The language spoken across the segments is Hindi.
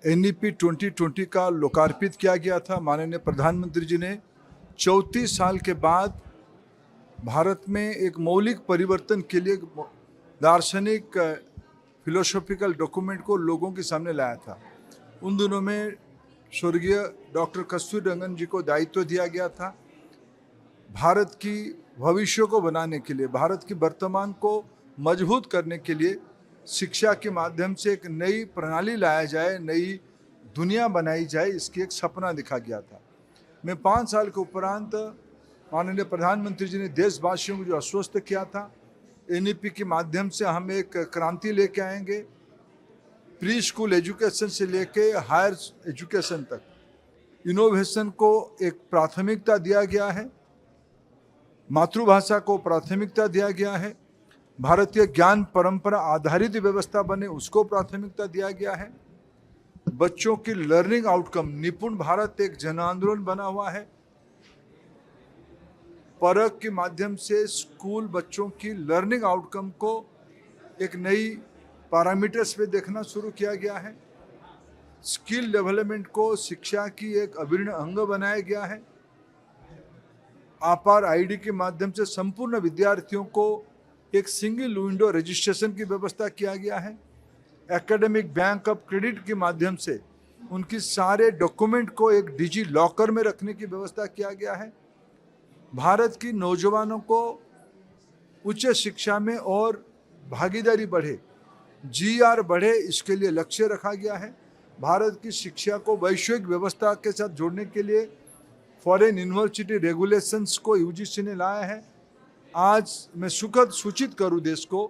NEP 2020 का लोकार्पित किया गया था। माननीय प्रधानमंत्री जी ने 34 साल के बाद भारत में एक मौलिक परिवर्तन के लिए दार्शनिक फिलोसॉफिकल डॉक्यूमेंट को लोगों के सामने लाया था। उन दिनों में स्वर्गीय डॉक्टर कस्तूरी रंगन जी को दायित्व दिया गया था भारत की भविष्य को बनाने के लिए, भारत की वर्तमान को मजबूत करने के लिए शिक्षा के माध्यम से एक नई प्रणाली लाया जाए, नई दुनिया बनाई जाए, इसकी एक सपना दिखा गया था। मैं 5 साल के उपरांत माननीय प्रधानमंत्री जी ने देशवासियों को जो आश्वस्त किया था, NEP के माध्यम से हम एक क्रांति लेके आएंगे, प्री स्कूल एजुकेशन से लेके हायर एजुकेशन तक इनोवेशन को एक प्राथमिकता दिया गया है, मातृभाषा को प्राथमिकता दिया गया है, भारतीय ज्ञान परंपरा आधारित व्यवस्था बने उसको प्राथमिकता दिया गया है। बच्चों की लर्निंग आउटकम, निपुण भारत एक जन आंदोलन बना हुआ है। परख के माध्यम से स्कूल बच्चों की लर्निंग आउटकम को एक नई पैरामीटर्स पे देखना शुरू किया गया है। स्किल डेवलपमेंट को शिक्षा की एक अभिन्न अंग बनाया गया है। आपार ID के माध्यम से संपूर्ण विद्यार्थियों को एक सिंगल विंडो रजिस्ट्रेशन की व्यवस्था किया गया है। एकेडमिक बैंक ऑफ क्रेडिट के माध्यम से उनकी सारे डॉक्यूमेंट को एक डिजी लॉकर में रखने की व्यवस्था किया गया है। भारत की नौजवानों को उच्च शिक्षा में और भागीदारी बढ़े, GR बढ़े, इसके लिए लक्ष्य रखा गया है। भारत की शिक्षा को वैश्विक व्यवस्था के साथ जोड़ने के लिए फॉरेन यूनिवर्सिटी रेगुलेशंस को UGC ने लाया है। आज मैं सुखद सूचित करूं देश को,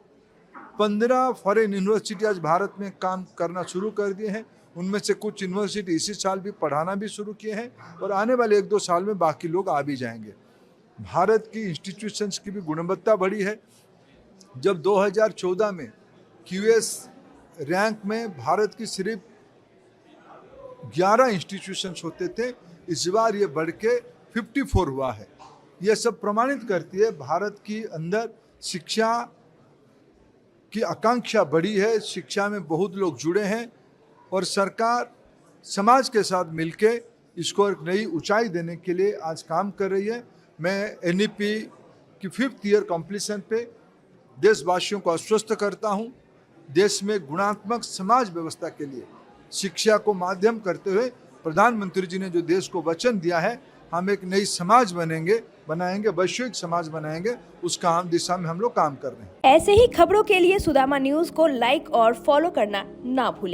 15 फॉरेन यूनिवर्सिटी आज भारत में काम करना शुरू कर दिए हैं। उनमें से कुछ यूनिवर्सिटी इसी साल भी पढ़ाना भी शुरू किए हैं और आने वाले 1-2 साल में बाकी लोग आ भी जाएंगे। भारत की इंस्टीट्यूशंस की भी गुणवत्ता बढ़ी है। जब 2014 में QS रैंक में भारत की सिर्फ 11 इंस्टीट्यूशंस होते थे, इस बार ये बढ़ के 54 हुआ है। यह सब प्रमाणित करती है भारत की अंदर शिक्षा की आकांक्षा बढ़ी है, शिक्षा में बहुत लोग जुड़े हैं और सरकार समाज के साथ मिलके इसको एक नई ऊंचाई देने के लिए आज काम कर रही है। मैं NEP की 5th ईयर कंप्लीशन पे देशवासियों को आश्वस्त करता हूँ, देश में गुणात्मक समाज व्यवस्था के लिए शिक्षा को माध्यम करते हुए प्रधानमंत्री जी ने जो देश को वचन दिया है, हम एक नई समाज बनाएंगे, वैश्विक समाज बनाएंगे, उस काम दिशा में हम लोग काम कर रहे हैं। ऐसे ही खबरों के लिए सुदामा न्यूज को लाइक और फॉलो करना ना भूलें।